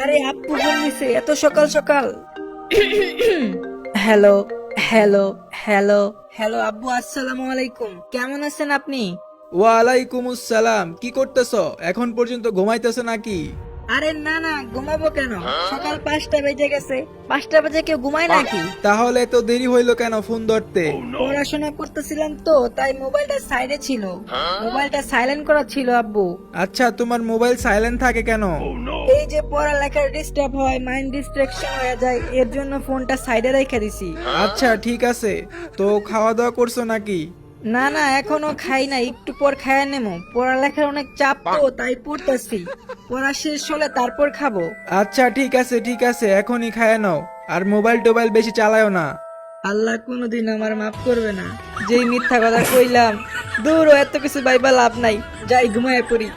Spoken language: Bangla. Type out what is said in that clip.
আরে আপু ফোন দিছে এত সকাল সকাল। হ্যালো, হ্যালো, হ্যালো, হ্যালো আব্বু, আসসালামু আলাইকুম। কেমন আছেন আপনি? ওয়ালাইকুম আসসালাম। কি করতেছ? এখন পর্যন্ত ঘুমাইতেছ নাকি? আরে না না, ঘুমাবো কেন? সকাল 5টা বেজে গেছে। 5টা বাজে কেউ ঘুমায় নাকি? তাহলে তো দেরি হইলো কেন ফোন ধরতে? পড়াশোনা করতেছিলাম তো, তাই মোবাইলটা সাইডে ছিল। মোবাইলটা সাইলেন্ট করা ছিল আব্বু। আচ্ছা, তোমার মোবাইল সাইলেন্ট থাকে কেন? এই যে পড়ালেখার ডিস্টার্ব হয়, মাইন্ড ডিস্ট্রাকশন হয়ে যায়, এর জন্য ফোনটা সাইডে রেখে দিছি। আচ্ছা ঠিক আছে, তো খাওয়া দাওয়া করছো নাকি? না না, এখনো খাই না, একটু পর খাইয়া নেবো। পড়ালেখার অনেক চাপ তো, তাই পড়তেছি। পড়া শেষ হলে তারপর খাবো। আচ্ছা ঠিক আছে ঠিক আছে, এখনই খায় নাও। আর মোবাইল টোবাইল বেশি চালায়ও না। আল্লাহ কোনোদিন আমার মাফ করবে না, যেই মিথ্যা কথা কইলাম। দূর, এত কিছু ভাইবা লাভ নাই, যাই ঘুমায় পড়ি।